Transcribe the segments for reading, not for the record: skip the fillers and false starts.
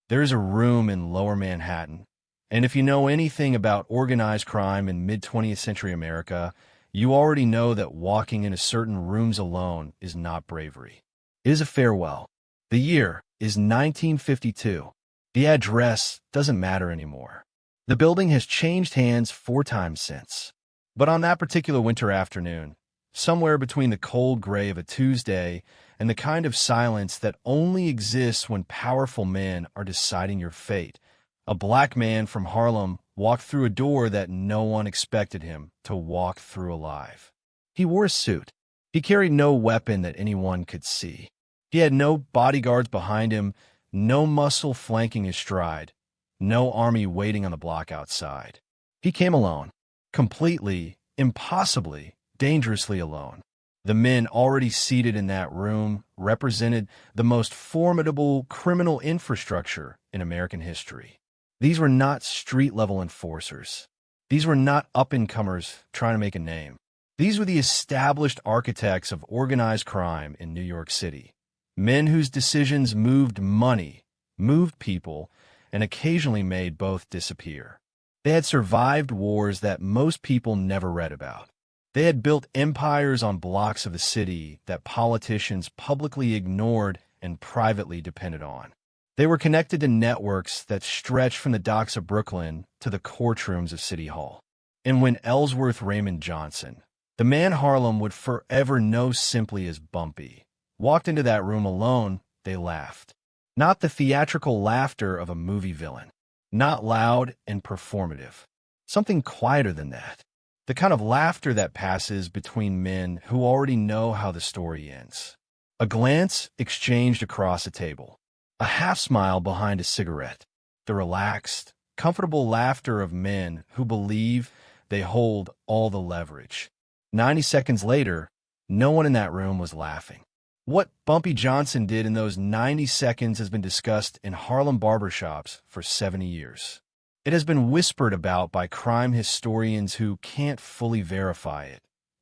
There is a room in Lower Manhattan, and if you know anything about organized crime in mid-20th century America, you already know that walking into certain rooms alone is not bravery. It is a farewell. The year is 1952. The address doesn't matter anymore. The building has changed hands 4 times since. But on that particular winter afternoon, somewhere between the cold gray of a Tuesday and the kind of silence that only exists when powerful men are deciding your fate, a black man from Harlem walked through a door that no one expected him to walk through alive. He wore a suit. He carried no weapon that anyone could see. He had no bodyguards behind him, no muscle flanking his stride, no army waiting on the block outside. He came alone, completely, impossibly, dangerously alone. The men already seated in that room represented the most formidable criminal infrastructure in American history. These were not street-level enforcers. These were not up-and-comers trying to make a name. These were the established architects of organized crime in New York City. Men whose decisions moved money, moved people, and occasionally made both disappear. They had survived wars that most people never read about. They had built empires on blocks of the city that politicians publicly ignored and privately depended on. They were connected to networks that stretched from the docks of Brooklyn to the courtrooms of City Hall. And when Ellsworth Raymond Johnson, the man Harlem would forever know simply as Bumpy, walked into that room alone, they laughed. Not the theatrical laughter of a movie villain. Not loud and performative. Something quieter than that. The kind of laughter that passes between men who already know how the story ends. A glance exchanged across a table. A half-smile behind a cigarette. The relaxed, comfortable laughter of men who believe they hold all the leverage. 90 seconds later, no one in that room was laughing. What Bumpy Johnson did in those 90 seconds has been discussed in Harlem barbershops for 70 years. It has been whispered about by crime historians who can't fully verify it,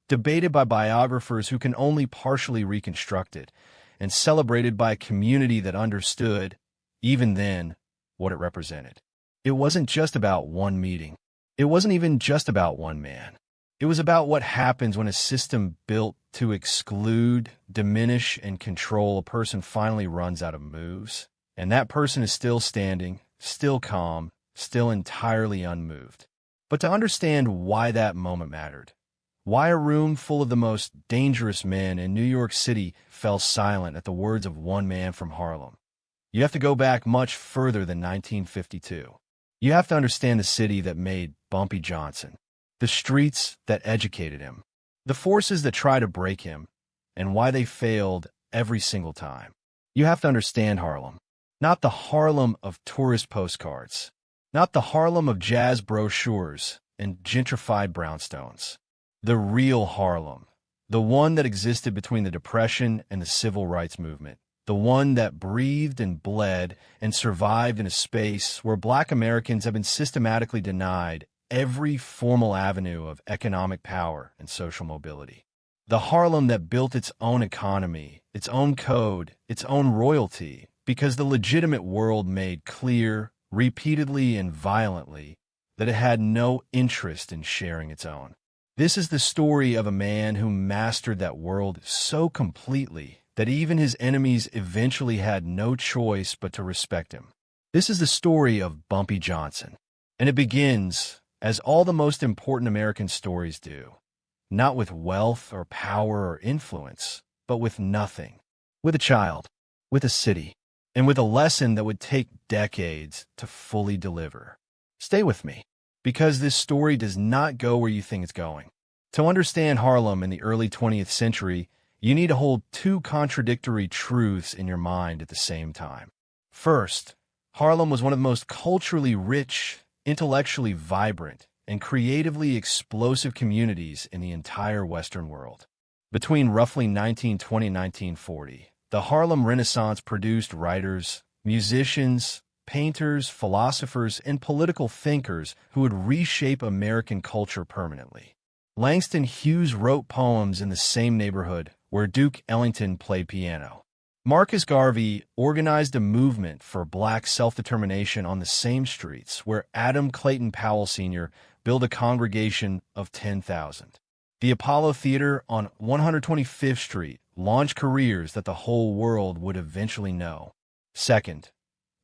debated by biographers who can only partially reconstruct it, and celebrated by a community that understood, even then, what it represented. It wasn't just about one meeting. It wasn't even just about one man. It was about what happens when a system built to exclude, diminish, and control a person finally runs out of moves, and that person is still standing, still calm, still entirely unmoved. But to understand why that moment mattered, why a room full of the most dangerous men in New York City fell silent at the words of one man from Harlem, you have to go back much further than 1952. You have to understand the city that made Bumpy Johnson, the streets that educated him, the forces that try to break him, and why they failed every single time. You have to understand Harlem, not the Harlem of tourist postcards, not the Harlem of jazz brochures and gentrified brownstones. The real Harlem, the one that existed between the Depression and the Civil Rights Movement, the one that breathed and bled and survived in a space where Black Americans have been systematically denied every formal avenue of economic power and social mobility. The Harlem that built its own economy, its own code, its own royalty, because the legitimate world made clear, repeatedly and violently, that it had no interest in sharing its own. This is the story of a man who mastered that world so completely that even his enemies eventually had no choice but to respect him. This is the story of Bumpy Johnson, and it begins, as all the most important American stories do, not with wealth or power or influence, but with nothing, with a child, with a city, and with a lesson that would take decades to fully deliver. Stay with me, because this story does not go where you think it's going. To understand Harlem in the early 20th century, you need to hold 2 contradictory truths in your mind at the same time. First, Harlem was one of the most culturally rich, intellectually vibrant, and creatively explosive communities in the entire Western world. Between roughly 1920 and 1940, the Harlem Renaissance produced writers, musicians, painters, philosophers, and political thinkers who would reshape American culture permanently. Langston Hughes wrote poems in the same neighborhood where Duke Ellington played piano. Marcus Garvey organized a movement for black self-determination on the same streets where Adam Clayton Powell Sr. built a congregation of 10,000. The Apollo Theater on 125th Street launched careers that the whole world would eventually know. Second,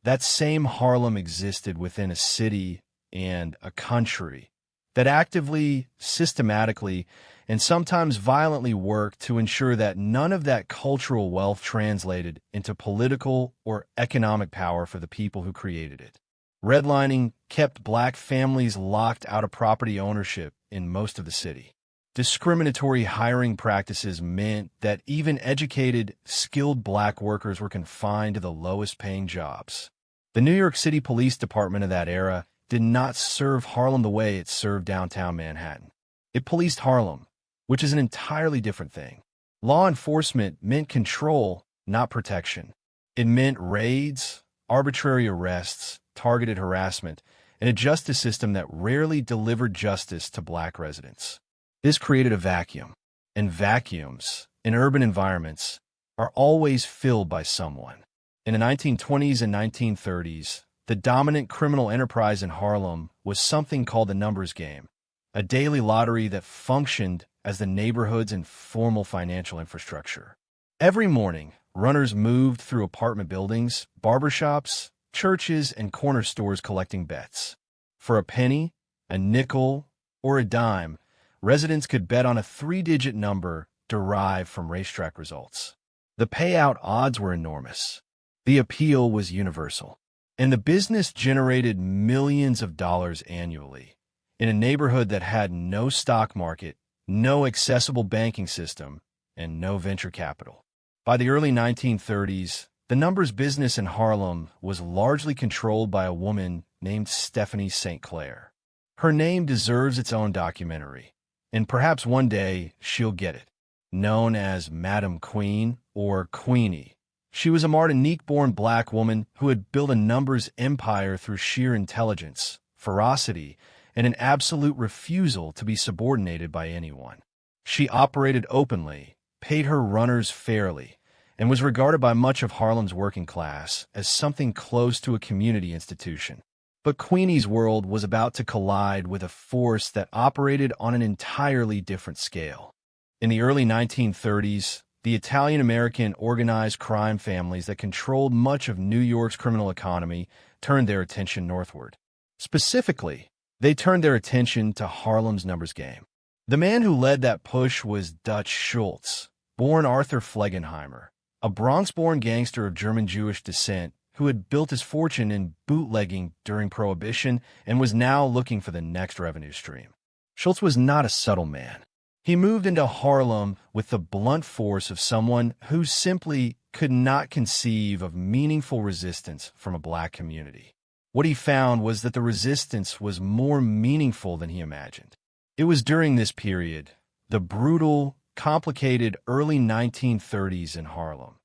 that same Harlem existed within a city and a country that actively, systematically, and sometimes violently worked to ensure that none of that cultural wealth translated into political or economic power for the people who created it. Redlining kept black families locked out of property ownership in most of the city. Discriminatory hiring practices meant that even educated, skilled black workers were confined to the lowest-paying jobs. The New York City Police Department of that era did not serve Harlem the way it served downtown Manhattan. It policed Harlem, which is an entirely different thing. Law enforcement meant control, not protection. It meant raids, arbitrary arrests, targeted harassment, and a justice system that rarely delivered justice to black residents. This created a vacuum, and vacuums, in urban environments, are always filled by someone. In the 1920s and 1930s, the dominant criminal enterprise in Harlem was something called the numbers game, a daily lottery that functioned as the neighborhood's informal financial infrastructure. Every morning, runners moved through apartment buildings, barbershops, churches, and corner stores collecting bets. For a penny, a nickel, or a dime, residents could bet on a three-digit number derived from racetrack results. The payout odds were enormous. The appeal was universal. And the business generated millions of dollars annually in a neighborhood that had no stock market, no accessible banking system, and no venture capital. By the early 1930s, the numbers business in Harlem was largely controlled by a woman named Stephanie St. Clair. Her name deserves its own documentary, and perhaps one day she'll get it. Known as Madam Queen or Queenie, she was a Martinique-born black woman who had built a numbers empire through sheer intelligence, ferocity, and an absolute refusal to be subordinated by anyone. She operated openly, paid her runners fairly, and was regarded by much of Harlem's working class as something close to a community institution. But Queenie's world was about to collide with a force that operated on an entirely different scale. In the early 1930s, the Italian-American organized crime families that controlled much of New York's criminal economy turned their attention northward. Specifically, they turned their attention to Harlem's numbers game. The man who led that push was Dutch Schultz, born Arthur Flegenheimer, a Bronx-born gangster of German-Jewish descent who had built his fortune in bootlegging during Prohibition and was now looking for the next revenue stream. Schultz was not a subtle man. He moved into Harlem with the blunt force of someone who simply could not conceive of meaningful resistance from a black community. What he found was that the resistance was more meaningful than he imagined. It was during this period, the brutal, complicated early 1930s in Harlem,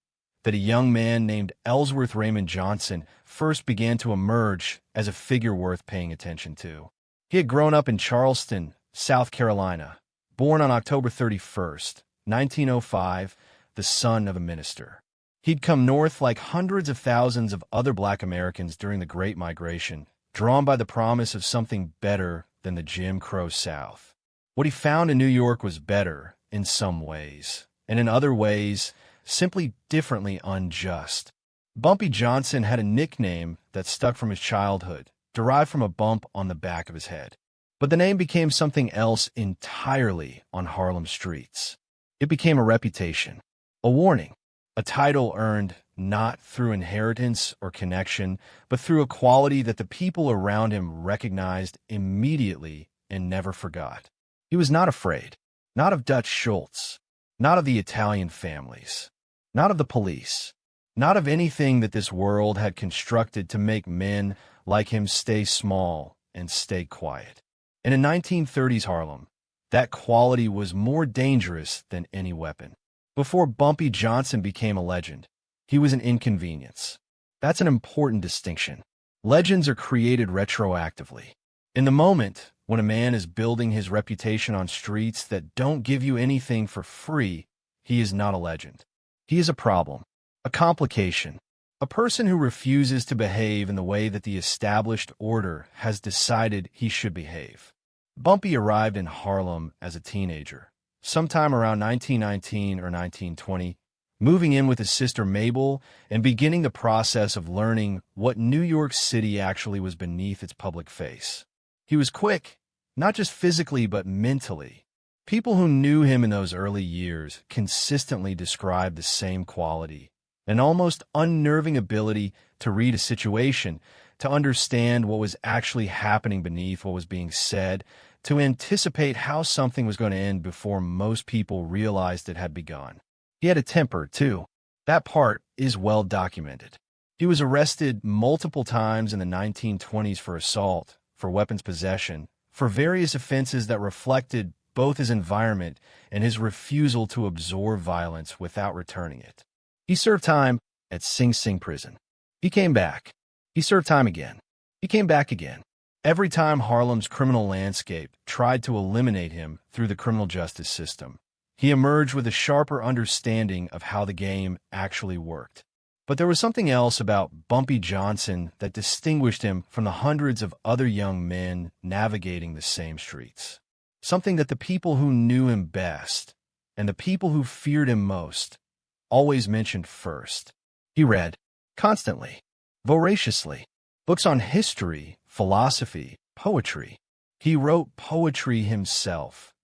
that a young man named Ellsworth Raymond Johnson first began to emerge as a figure worth paying attention to. He had grown up in Charleston, South Carolina, born on October 31st, 1905, the son of a minister. He'd come north like hundreds of thousands of other black Americans during the Great Migration, drawn by the promise of something better than the Jim Crow South. What he found in New York was better in some ways, and in other ways, simply differently unjust. Bumpy Johnson had a nickname that stuck from his childhood, derived from a bump on the back of his head. But the name became something else entirely on Harlem streets. It became a reputation, a warning, a title earned not through inheritance or connection, but through a quality that the people around him recognized immediately and never forgot. He was not afraid, not of Dutch Schultz, not of the Italian families, not of the police, not of anything that this world had constructed to make men like him stay small and stay quiet. And in 1930s Harlem, that quality was more dangerous than any weapon. Before Bumpy Johnson became a legend, he was an inconvenience. That's an important distinction. Legends are created retroactively. In the moment, when a man is building his reputation on streets that don't give you anything for free, he is not a legend. He is a problem. A complication. A person who refuses to behave in the way that the established order has decided he should behave. Bumpy arrived in Harlem as a teenager, sometime around 1919 or 1920, moving in with his sister Mabel and beginning the process of learning what New York City actually was beneath its public face. He was quick, not just physically but mentally. People who knew him in those early years consistently described the same quality, an almost unnerving ability to read a situation, to understand what was actually happening beneath what was being said, to anticipate how something was going to end before most people realized it had begun. He had a temper, too. That part is well documented. He was arrested multiple times in the 1920s for assault, for weapons possession, for various offenses that reflected both his environment and his refusal to absorb violence without returning it. He served time at Sing Sing prison. He came back. He served time again. He came back again. Every time Harlem's criminal landscape tried to eliminate him through the criminal justice system, he emerged with a sharper understanding of how the game actually worked. But there was something else about Bumpy Johnson that distinguished him from the hundreds of other young men navigating the same streets. Something that the people who knew him best and the people who feared him most always mentioned first. He read, constantly, voraciously, books on history, philosophy, poetry. He wrote poetry himself,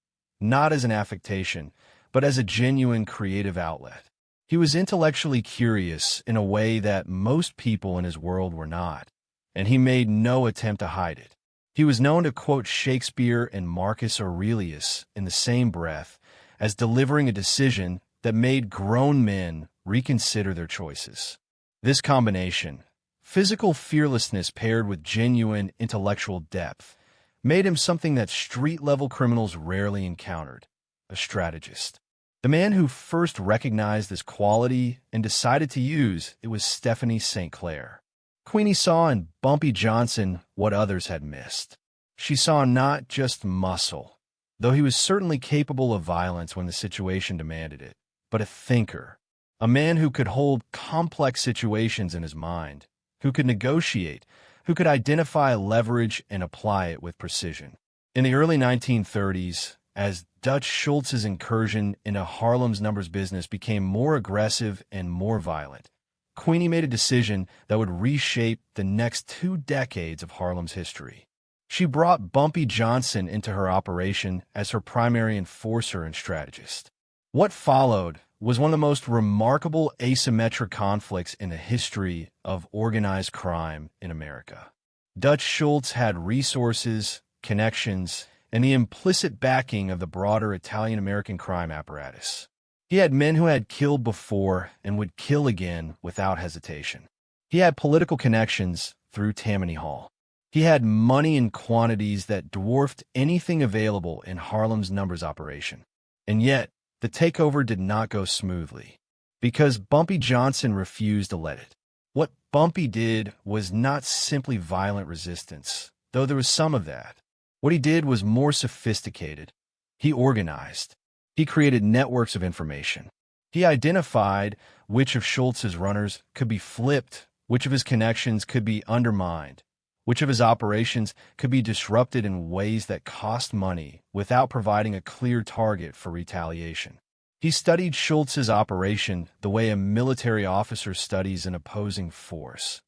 not as an affectation, but as a genuine creative outlet. He was intellectually curious in a way that most people in his world were not, and he made no attempt to hide it. He was known to quote Shakespeare and Marcus Aurelius in the same breath as delivering a decision that made grown men reconsider their choices. This combination, physical fearlessness paired with genuine intellectual depth, made him something that street-level criminals rarely encountered, a strategist. The man who first recognized this quality and decided to use it was Stephanie St. Clair. Queenie saw in Bumpy Johnson what others had missed. She saw not just muscle, though he was certainly capable of violence when the situation demanded it, but a thinker, a man who could hold complex situations in his mind, who could negotiate, who could identify leverage and apply it with precision. In the early 1930s, as Dutch Schultz's incursion into Harlem's numbers business became more aggressive and more violent, Queenie made a decision that would reshape the next 2 decades of Harlem's history. She brought Bumpy Johnson into her operation as her primary enforcer and strategist. What followed was one of the most remarkable asymmetric conflicts in the history of organized crime in America. Dutch Schultz had resources, connections, and the implicit backing of the broader Italian-American crime apparatus. He had men who had killed before and would kill again without hesitation. He had political connections through Tammany Hall. He had money in quantities that dwarfed anything available in Harlem's numbers operation. And yet, the takeover did not go smoothly, because Bumpy Johnson refused to let it. What Bumpy did was not simply violent resistance, though there was some of that. What he did was more sophisticated. He organized. He created networks of information. He identified which of Schultz's runners could be flipped, which of his connections could be undermined, which of his operations could be disrupted in ways that cost money without providing a clear target for retaliation. He studied Schultz's operation the way a military officer studies an opposing force,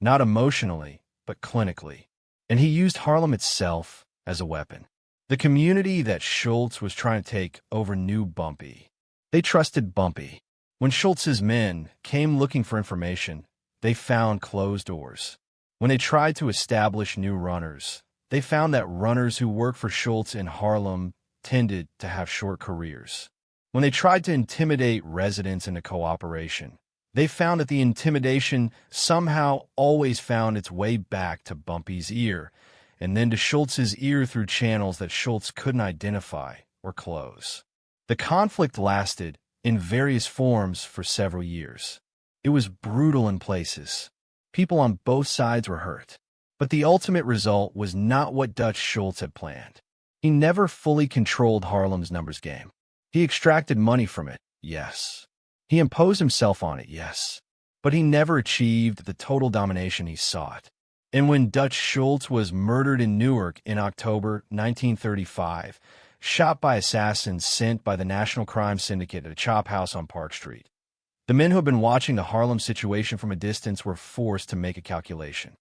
not emotionally, but clinically. And he used Harlem itself as a weapon. The community that Schultz was trying to take over knew Bumpy. They trusted Bumpy. When Schultz's men came looking for information, they found closed doors. When they tried to establish new runners, they found that runners who worked for Schultz in Harlem tended to have short careers. When they tried to intimidate residents into cooperation, they found that the intimidation somehow always found its way back to Bumpy's ear, and then to Schultz's ear through channels that Schultz couldn't identify or close. The conflict lasted, in various forms, for several years. It was brutal in places. People on both sides were hurt. But the ultimate result was not what Dutch Schultz had planned. He never fully controlled Harlem's numbers game. He extracted money from it, yes. He imposed himself on it, yes, but he never achieved the total domination he sought. And when Dutch Schultz was murdered in Newark in October 1935, shot by assassins sent by the National Crime Syndicate at a chop house on Park Street, the men who had been watching the Harlem situation from a distance were forced to make a calculation.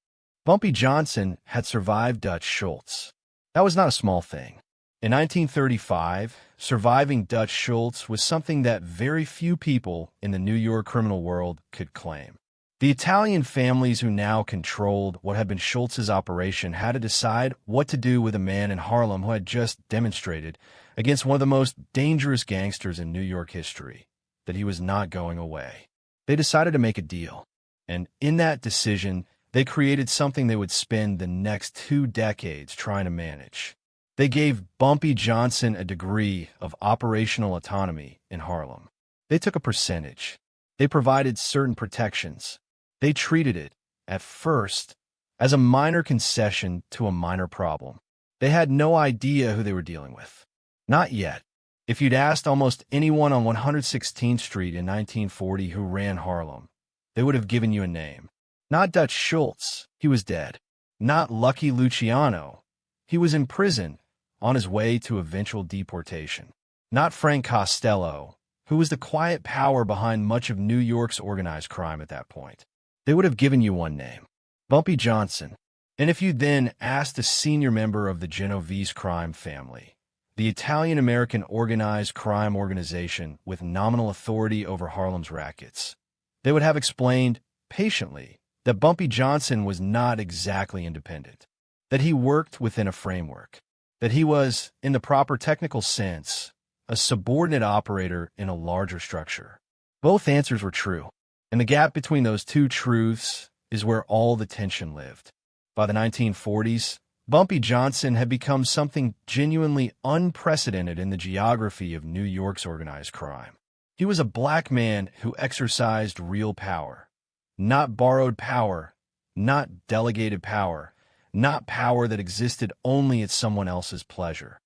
Bumpy Johnson had survived Dutch Schultz. That was not a small thing. In 1935, surviving Dutch Schultz was something that very few people in the New York criminal world could claim. The Italian families who now controlled what had been Schultz's operation had to decide what to do with a man in Harlem who had just demonstrated against one of the most dangerous gangsters in New York history that he was not going away. They decided to make a deal, and in that decision, they created something they would spend the next 2 decades trying to manage. They gave Bumpy Johnson a degree of operational autonomy in Harlem. They took a percentage. They provided certain protections. They treated it, at first, as a minor concession to a minor problem. They had no idea who they were dealing with. Not yet. If you'd asked almost anyone on 116th Street in 1940 who ran Harlem, they would have given you a name. Not Dutch Schultz, he was dead. Not Lucky Luciano, he was in prison, on his way to eventual deportation. Not Frank Costello, who was the quiet power behind much of New York's organized crime at that point. They would have given you one name, Bumpy Johnson. And if you then asked a senior member of the Genovese crime family, the Italian-American organized crime organization with nominal authority over Harlem's rackets, they would have explained, patiently, that Bumpy Johnson was not exactly independent, that he worked within a framework, that he was, in the proper technical sense, a subordinate operator in a larger structure. Both answers were true, and the gap between those two truths is where all the tension lived. By the 1940s, Bumpy Johnson had become something genuinely unprecedented in the geography of New York's organized crime. He was a black man who exercised real power, not borrowed power, not delegated power, not power that existed only at someone else's pleasure.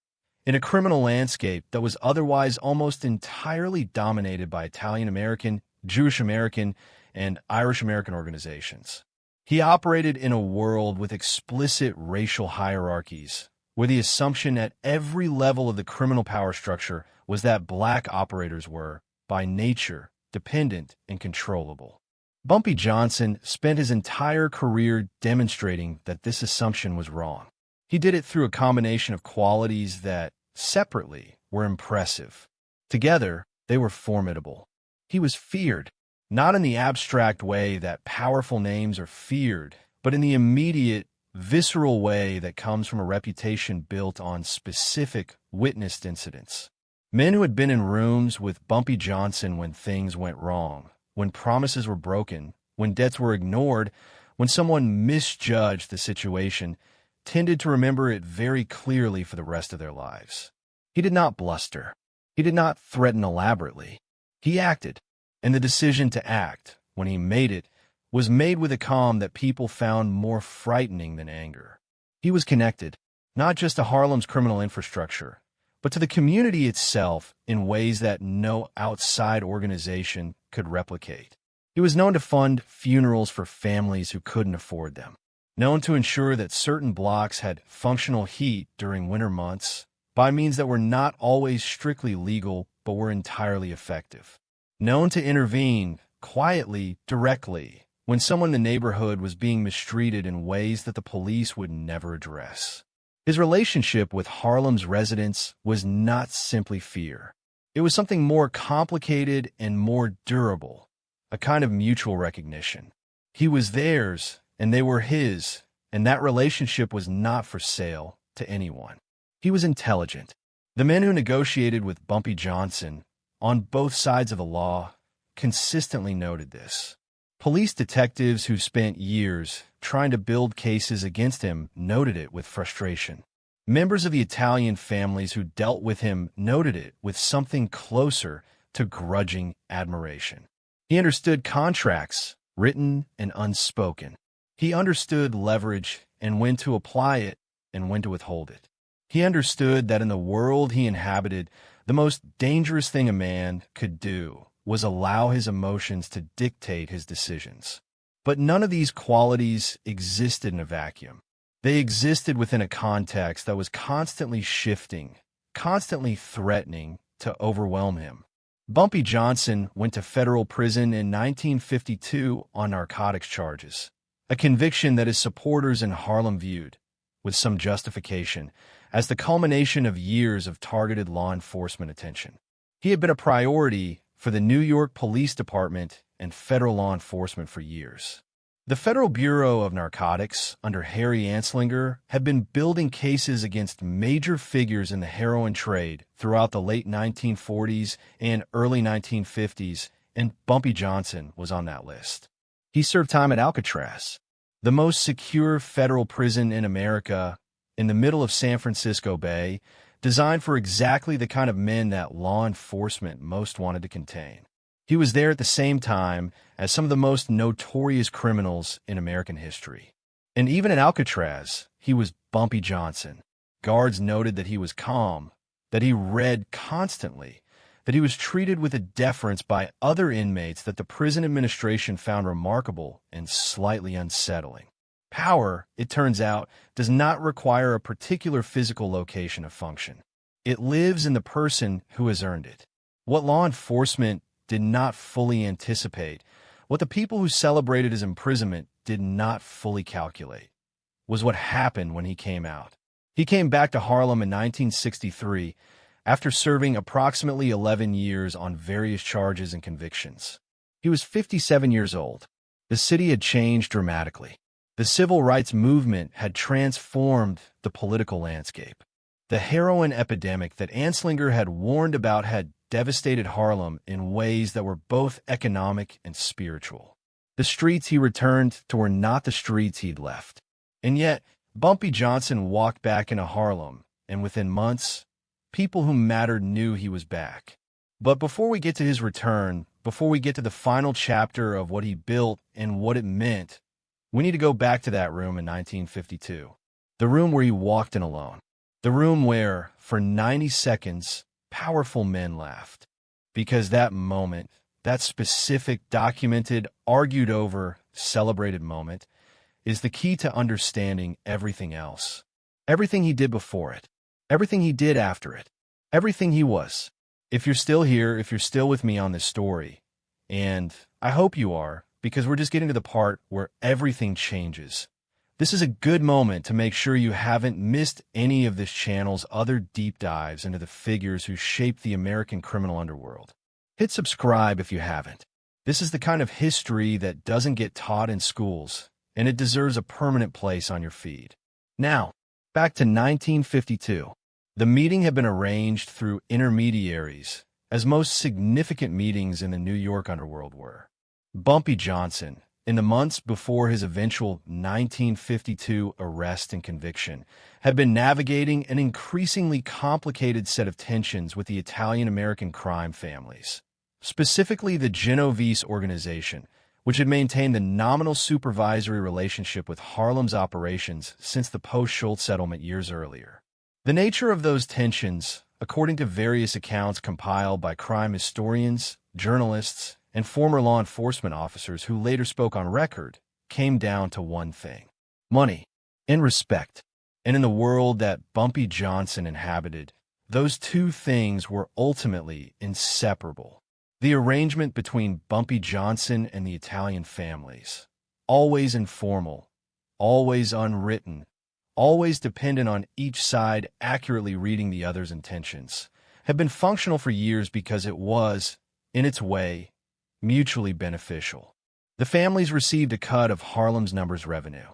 In a criminal landscape that was otherwise almost entirely dominated by Italian-American, Jewish-American, and Irish-American organizations. He operated in a world with explicit racial hierarchies, where the assumption at every level of the criminal power structure was that black operators were, by nature, dependent and controllable. Bumpy Johnson spent his entire career demonstrating that this assumption was wrong. He did it through a combination of qualities that, separately, were impressive. Together, they were formidable. He was feared, not in the abstract way that powerful names are feared, but in the immediate, visceral way that comes from a reputation built on specific, witnessed incidents. Men who had been in rooms with Bumpy Johnson when things went wrong, when promises were broken, when debts were ignored, when someone misjudged the situation, tended to remember it very clearly for the rest of their lives. He did not bluster. He did not threaten elaborately. He acted, and the decision to act, when he made it, was made with a calm that people found more frightening than anger. He was connected, not just to Harlem's criminal infrastructure, but to the community itself in ways that no outside organization could replicate. He was known to fund funerals for families who couldn't afford them, known to ensure that certain blocks had functional heat during winter months by means that were not always strictly legal but were entirely effective, known to intervene quietly, directly, when someone in the neighborhood was being mistreated in ways that the police would never address. His relationship with Harlem's residents was not simply fear. It was something more complicated and more durable, a kind of mutual recognition. He was theirs, and they were his, and that relationship was not for sale to anyone. He was intelligent. The men who negotiated with Bumpy Johnson, on both sides of the law, consistently noted this. Police detectives who spent years trying to build cases against him noted it with frustration. Members of the Italian families who dealt with him noted it with something closer to grudging admiration. He understood contracts, written and unspoken. He understood leverage and when to apply it and when to withhold it. He understood that in the world he inhabited, the most dangerous thing a man could do was allow his emotions to dictate his decisions. But none of these qualities existed in a vacuum. They existed within a context that was constantly shifting, constantly threatening to overwhelm him. Bumpy Johnson went to federal prison in 1952 on narcotics charges, a conviction that his supporters in Harlem viewed, with some justification, as the culmination of years of targeted law enforcement attention. He had been a priority for the New York Police Department and federal law enforcement for years. The Federal Bureau of Narcotics, under Harry Anslinger, had been building cases against major figures in the heroin trade throughout the late 1940s and early 1950s, and Bumpy Johnson was on that list. He served time at Alcatraz, the most secure federal prison in America, in the middle of San Francisco Bay, designed for exactly the kind of men that law enforcement most wanted to contain. He was there at the same time as some of the most notorious criminals in American history. And even at Alcatraz, he was Bumpy Johnson. Guards noted that he was calm, that he read constantly, that he was treated with a deference by other inmates that the prison administration found remarkable and slightly unsettling. Power, it turns out, does not require a particular physical location of function. It lives in the person who has earned it. What law enforcement did not fully anticipate, what the people who celebrated his imprisonment did not fully calculate, was what happened when he came out. He came back to Harlem in 1963 after serving approximately 11 years on various charges and convictions. He was 57 years old. The city had changed dramatically. The civil rights movement had transformed the political landscape. The heroin epidemic that Anslinger had warned about had devastated Harlem in ways that were both economic and spiritual. The streets he returned to were not the streets he'd left. And yet, Bumpy Johnson walked back into Harlem, and within months, people who mattered knew he was back. But before we get to his return, before we get to the final chapter of what he built and what it meant, we need to go back to that room in 1952. The room where he walked in alone. The room where, for 90 seconds, powerful men laughed. Because that moment, that specific, documented, argued over, celebrated moment, is the key to understanding everything else. Everything he did before it. Everything he did after it. Everything he was. If you're still here, if you're still with me on this story, and I hope you are, because we're just getting to the part where everything changes. This is a good moment to make sure you haven't missed any of this channel's other deep dives into the figures who shaped the American criminal underworld. Hit subscribe if you haven't. This is the kind of history that doesn't get taught in schools, and it deserves a permanent place on your feed. Now, back to 1952. The meeting had been arranged through intermediaries, as most significant meetings in the New York underworld were. Bumpy Johnson, in the months before his eventual 1952 arrest and conviction, had been navigating an increasingly complicated set of tensions with the Italian-American crime families, specifically the Genovese organization, which had maintained the nominal supervisory relationship with Harlem's operations since the post-Schultz settlement years earlier. The nature of those tensions, according to various accounts compiled by crime historians, journalists, and former law enforcement officers who later spoke on record, came down to one thing: money and respect. And in the world that Bumpy Johnson inhabited, those two things were ultimately inseparable. The arrangement between Bumpy Johnson and the Italian families, always informal, always unwritten, always dependent on each side accurately reading the other's intentions, had been functional for years because it was, in its way, mutually beneficial. The families received a cut of Harlem's numbers revenue.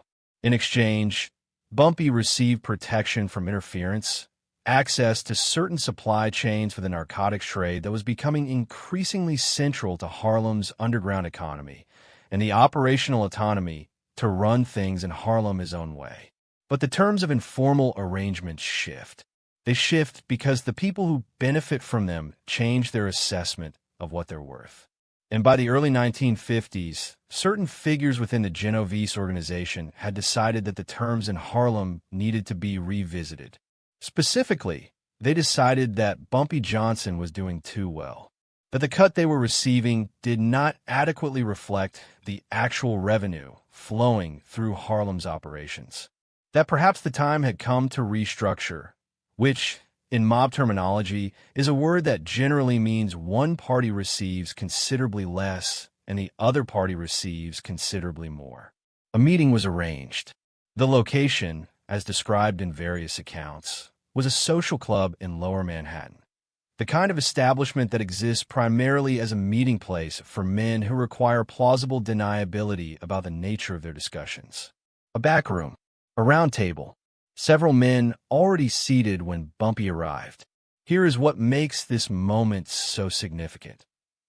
In exchange, Bumpy received protection from interference, access to certain supply chains for the narcotics trade that was becoming increasingly central to Harlem's underground economy, and the operational autonomy to run things in Harlem his own way. But the terms of informal arrangements shift. They shift because the people who benefit from them change their assessment of what they're worth. And by the early 1950s, certain figures within the Genovese organization had decided that the terms in Harlem needed to be revisited. Specifically, they decided that Bumpy Johnson was doing too well, but the cut they were receiving did not adequately reflect the actual revenue flowing through Harlem's operations. That perhaps the time had come to restructure, which, in mob terminology, is a word that generally means one party receives considerably less and the other party receives considerably more. A meeting was arranged. The location, as described in various accounts, was a social club in Lower Manhattan, the kind of establishment that exists primarily as a meeting place for men who require plausible deniability about the nature of their discussions. A back room, a round table, several men already seated when Bumpy arrived. Here is what makes this moment so significant.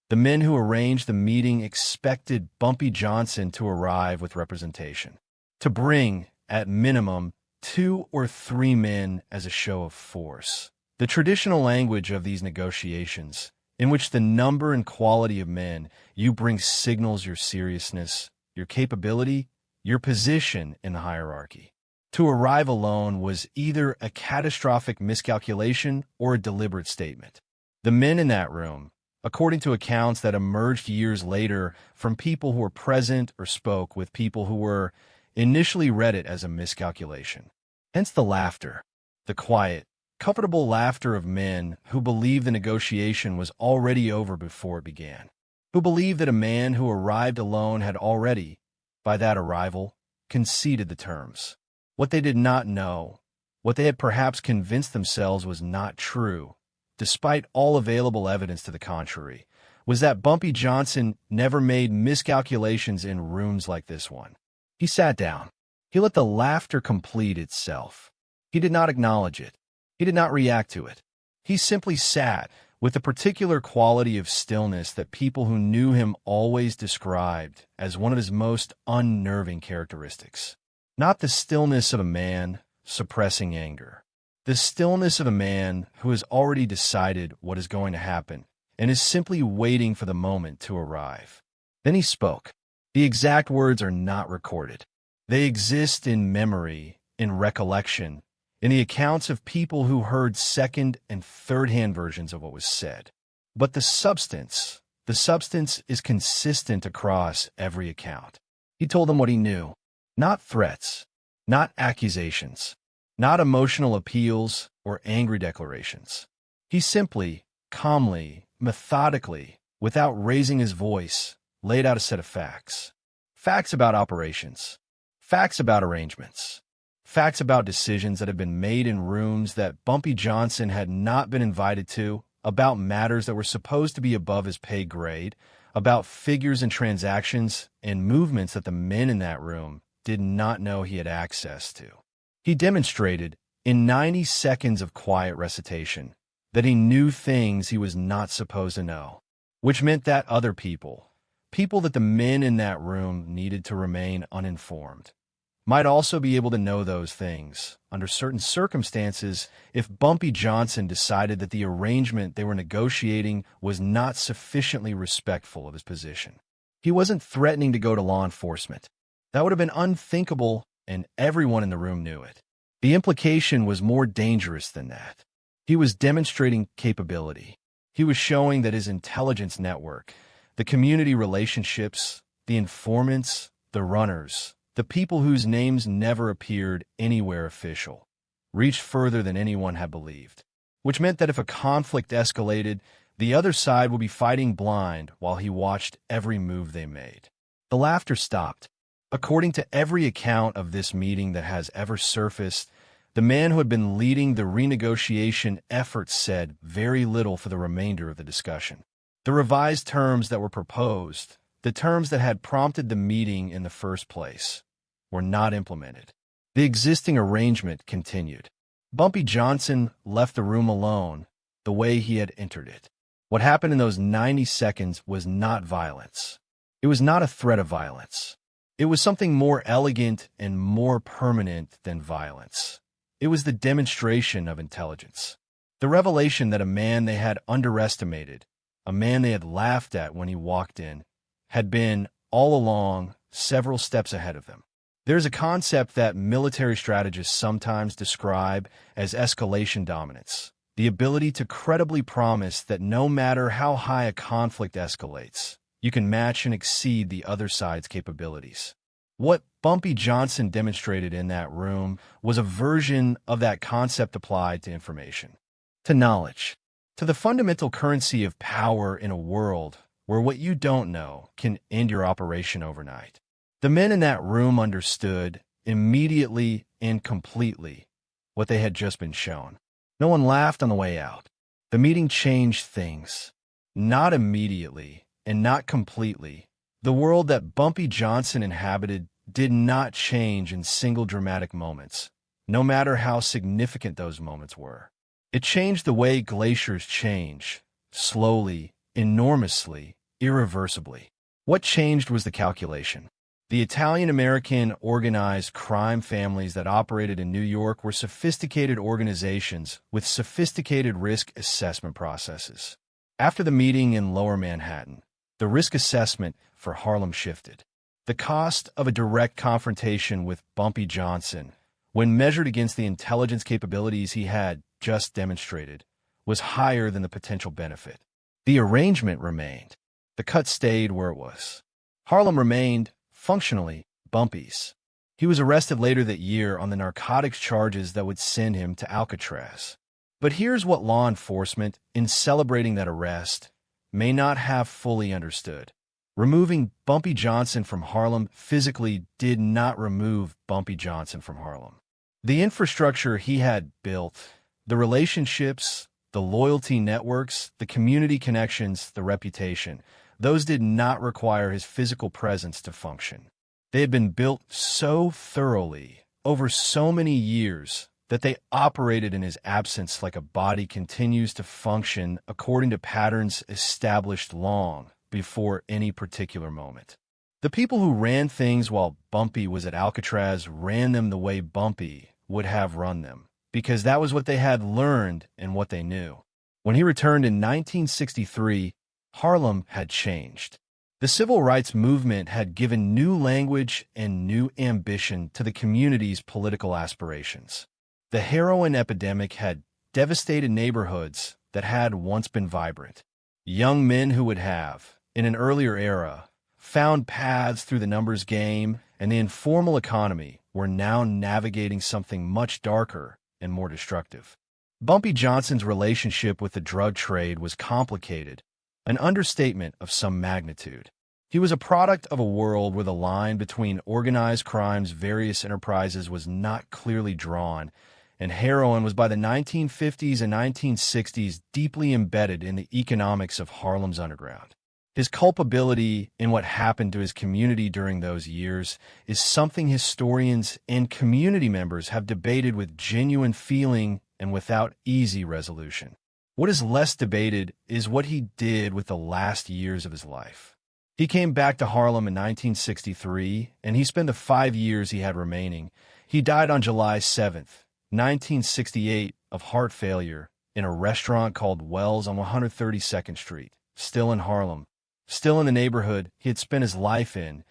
The men who arranged the meeting expected Bumpy Johnson to arrive with representation, to bring, at minimum, 2 or 3 men as a show of force. The traditional language of these negotiations, in which the number and quality of men you bring signals your seriousness, your capability, your position in the hierarchy. To arrive alone was either a catastrophic miscalculation or a deliberate statement. The men in that room, according to accounts that emerged years later from people who were present or spoke with people who were, initially read it as a miscalculation. Hence the laughter, the quiet, comfortable laughter of men who believed the negotiation was already over before it began, who believed that a man who arrived alone had already, by that arrival, conceded the terms. What they did not know, what they had perhaps convinced themselves was not true, despite all available evidence to the contrary, was that Bumpy Johnson never made miscalculations in rooms like this one. He sat down. He let the laughter complete itself. He did not acknowledge it. He did not react to it. He simply sat with the particular quality of stillness that people who knew him always described as one of his most unnerving characteristics. Not the stillness of a man suppressing anger. The stillness of a man who has already decided what is going to happen and is simply waiting for the moment to arrive. Then he spoke. The exact words are not recorded. They exist in memory, in recollection, in the accounts of people who heard second and third-hand versions of what was said. But the substance is consistent across every account. He told them what he knew, not threats, not accusations, not emotional appeals or angry declarations. He simply, calmly, methodically, without raising his voice, laid out a set of facts. Facts about operations, facts about arrangements, facts about decisions that had been made in rooms that Bumpy Johnson had not been invited to, about matters that were supposed to be above his pay grade, about figures and transactions and movements that the men in that room did not know he had access to. He demonstrated, in 90 seconds of quiet recitation, that he knew things he was not supposed to know, which meant that other people that the men in that room needed to remain uninformed, might also be able to know those things, under certain circumstances, if Bumpy Johnson decided that the arrangement they were negotiating was not sufficiently respectful of his position. He wasn't threatening to go to law enforcement. That would have been unthinkable, and everyone in the room knew it. The implication was more dangerous than that. He was demonstrating capability. He was showing that his intelligence network, the community relationships, the informants, the runners, the people whose names never appeared anywhere official, reached further than anyone had believed, which meant that if a conflict escalated, the other side would be fighting blind while he watched every move they made. The laughter stopped. According to every account of this meeting that has ever surfaced, the man who had been leading the renegotiation effort said very little for the remainder of the discussion. The revised terms that were proposed, the terms that had prompted the meeting in the first place, were not implemented. The existing arrangement continued. Bumpy Johnson left the room alone, the way he had entered it. What happened in those 90 seconds was not violence. It was not a threat of violence. It was something more elegant and more permanent than violence. It was the demonstration of intelligence. The revelation that a man they had underestimated, a man they had laughed at when he walked in, had been, all along, several steps ahead of them. There's a concept that military strategists sometimes describe as escalation dominance, the ability to credibly promise that no matter how high a conflict escalates, you can match and exceed the other side's capabilities. What Bumpy Johnson demonstrated in that room was a version of that concept applied to information, to knowledge, to the fundamental currency of power in a world where what you don't know can end your operation overnight. The men in that room understood, immediately and completely, what they had just been shown. No one laughed on the way out. The meeting changed things. Not immediately, and not completely. The world that Bumpy Johnson inhabited did not change in single dramatic moments, no matter how significant those moments were. It changed the way glaciers change, slowly, enormously, irreversibly. What changed was the calculation. The Italian-American organized crime families that operated in New York were sophisticated organizations with sophisticated risk assessment processes. After the meeting in Lower Manhattan, the risk assessment for Harlem shifted. The cost of a direct confrontation with Bumpy Johnson, when measured against the intelligence capabilities he had just demonstrated, was higher than the potential benefit. The arrangement remained. The cut stayed where it was. Harlem remained, functionally, Bumpy's. He was arrested later that year on the narcotics charges that would send him to Alcatraz. But here's what law enforcement, in celebrating that arrest, may not have fully understood. Removing Bumpy Johnson from Harlem physically did not remove Bumpy Johnson from Harlem. The infrastructure he had built, the relationships, the loyalty networks, the community connections, the reputation, those did not require his physical presence to function. They had been built so thoroughly, over so many years, that they operated in his absence like a body continues to function according to patterns established long before any particular moment. The people who ran things while Bumpy was at Alcatraz ran them the way Bumpy would have run them, because that was what they had learned and what they knew. When he returned in 1963, Harlem had changed. The civil rights movement had given new language and new ambition to the community's political aspirations. The heroin epidemic had devastated neighborhoods that had once been vibrant. Young men who would have, in an earlier era, found paths through the numbers game and the informal economy were now navigating something much darker and more destructive. Bumpy Johnson's relationship with the drug trade was complicated, an understatement of some magnitude. He was a product of a world where the line between organized crime's various enterprises was not clearly drawn, and heroin was by the 1950s and 1960s deeply embedded in the economics of Harlem's underground. His culpability in what happened to his community during those years is something historians and community members have debated with genuine feeling and without easy resolution. What is less debated is what he did with the last years of his life. He came back to Harlem in 1963, and he spent the 5 years he had remaining. He died on July 7th, 1968, of heart failure in a restaurant called Wells on 132nd Street, still in Harlem, still in the neighborhood he had spent his life in,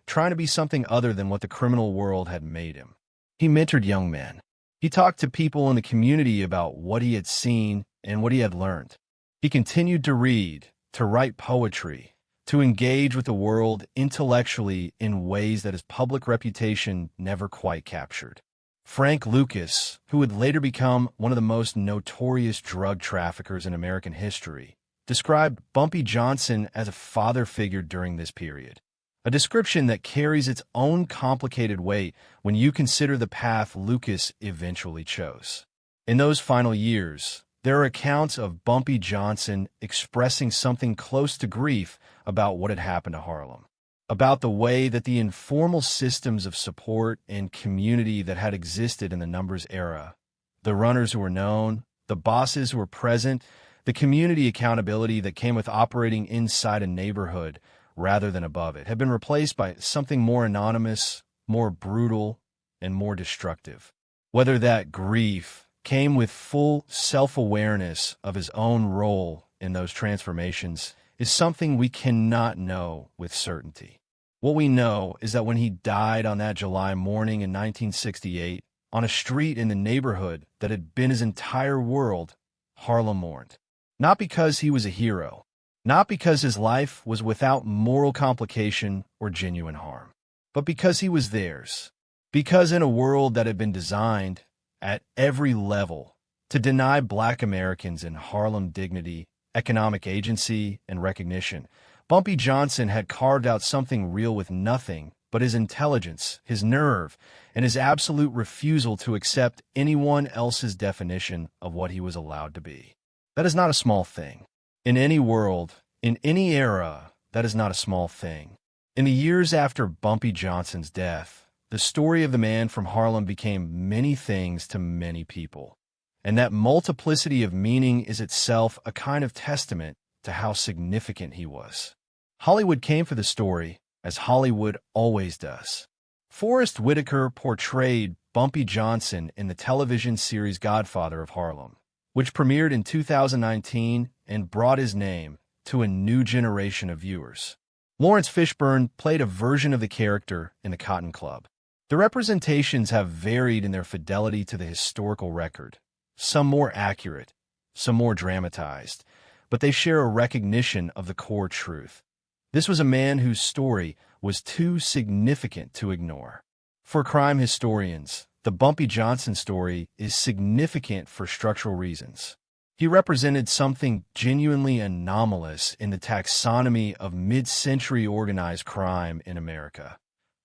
trying to be something other than what the criminal world had made him. He mentored young men. He talked to people in the community about what he had seen and what he had learned. He continued to read, to write poetry, to engage with the world intellectually in ways that his public reputation never quite captured. Frank Lucas, who would later become one of the most notorious drug traffickers in American history, described Bumpy Johnson as a father figure during this period, a description that carries its own complicated weight when you consider the path Lucas eventually chose. In those final years, there are accounts of Bumpy Johnson expressing something close to grief about what had happened to Harlem, about the way that the informal systems of support and community that had existed in the numbers era, the runners who were known, the bosses who were present, the community accountability that came with operating inside a neighborhood rather than above it, had been replaced by something more anonymous, more brutal, and more destructive. Whether that grief came with full self-awareness of his own role in those transformations is something we cannot know with certainty. What we know is that when he died on that July morning in 1968, on a street in the neighborhood that had been his entire world, Harlem mourned. Not because he was a hero, not because his life was without moral complication or genuine harm, but because he was theirs. Because in a world that had been designed at every level to deny Black Americans in Harlem dignity, economic agency, and recognition, Bumpy Johnson had carved out something real with nothing but his intelligence, his nerve, and his absolute refusal to accept anyone else's definition of what he was allowed to be. That is not a small thing. In any world, in any era, that is not a small thing. In the years after Bumpy Johnson's death, the story of the man from Harlem became many things to many people. And that multiplicity of meaning is itself a kind of testament to how significant he was. Hollywood came for the story, as Hollywood always does. Forrest Whitaker portrayed Bumpy Johnson in the television series Godfather of Harlem, which premiered in 2019 and brought his name to a new generation of viewers. Lawrence Fishburne played a version of the character in The Cotton Club. The representations have varied in their fidelity to the historical record, some more accurate, some more dramatized, but they share a recognition of the core truth. This was a man whose story was too significant to ignore. For crime historians, the Bumpy Johnson story is significant for structural reasons. He represented something genuinely anomalous in the taxonomy of mid-century organized crime in America.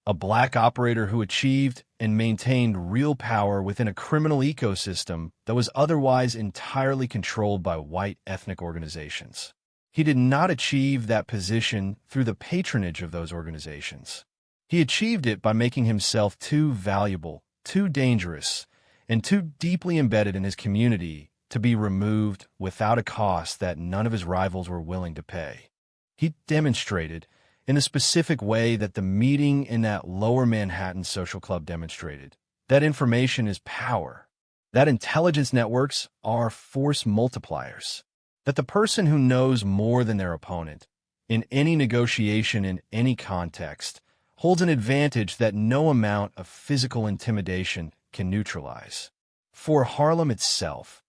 A Black operator who achieved and maintained real power within a criminal ecosystem that was otherwise entirely controlled by white ethnic organizations. He did not achieve that position through the patronage of those organizations. He achieved it by making himself too valuable, too dangerous, and too deeply embedded in his community to be removed without a cost that none of his rivals were willing to pay. He demonstrated, in a specific way that the meeting in that lower Manhattan social club demonstrated, that information is power, that intelligence networks are force multipliers, that the person who knows more than their opponent, in any negotiation in any context, holds an advantage that no amount of physical intimidation can neutralize. For Harlem itself,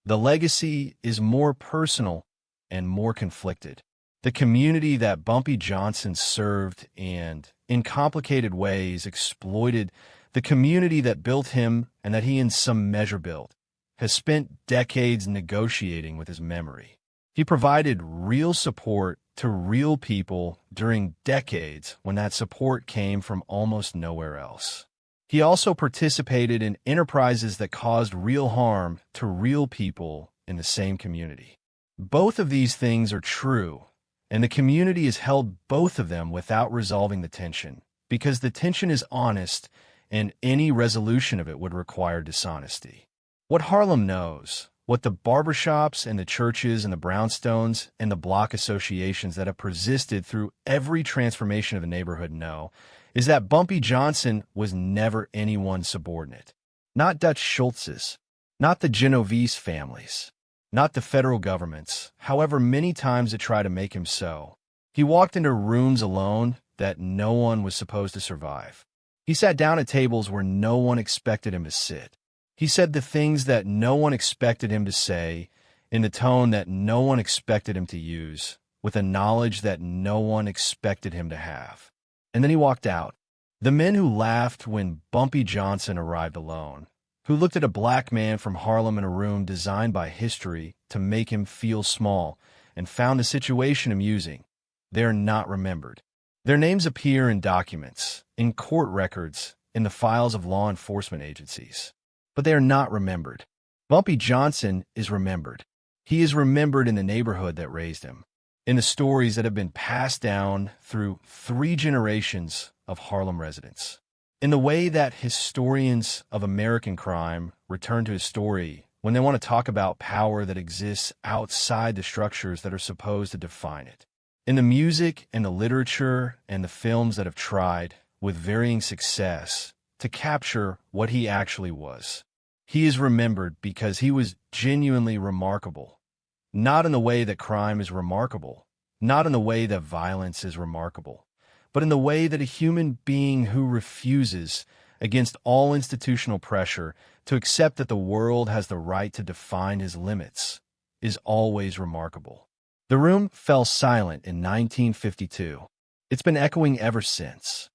the legacy is more personal and more conflicted. The community that Bumpy Johnson served and, in complicated ways, exploited, the community that built him and that he in some measure built, has spent decades negotiating with his memory. He provided real support to real people during decades when that support came from almost nowhere else. He also participated in enterprises that caused real harm to real people in the same community. Both of these things are true, and the community has held both of them without resolving the tension, because the tension is honest, and any resolution of it would require dishonesty. What Harlem knows, what the barbershops and the churches and the brownstones and the block associations that have persisted through every transformation of the neighborhood know, is that Bumpy Johnson was never anyone's subordinate. Not Dutch Schultz's, not the Genovese families, not the federal government's, however many times it tried to make him so. He walked into rooms alone that no one was supposed to survive. He sat down at tables where no one expected him to sit. He said the things that no one expected him to say, in the tone that no one expected him to use, with a knowledge that no one expected him to have. And then he walked out. The men who laughed when Bumpy Johnson arrived alone, who looked at a Black man from Harlem in a room designed by history to make him feel small and found the situation amusing, they are not remembered. Their names appear in documents, in court records, in the files of law enforcement agencies. But they are not remembered. Bumpy Johnson is remembered. He is remembered in the neighborhood that raised him, in the stories that have been passed down through 3 generations of Harlem residents, in the way that historians of American crime return to his story when they want to talk about power that exists outside the structures that are supposed to define it, in the music and the literature and the films that have tried, with varying success, to capture what he actually was. He is remembered because he was genuinely remarkable, not in the way that crime is remarkable, not in the way that violence is remarkable, but in the way that a human being who refuses, against all institutional pressure, to accept that the world has the right to define his limits, is always remarkable. The room fell silent in 1952. It's been echoing ever since.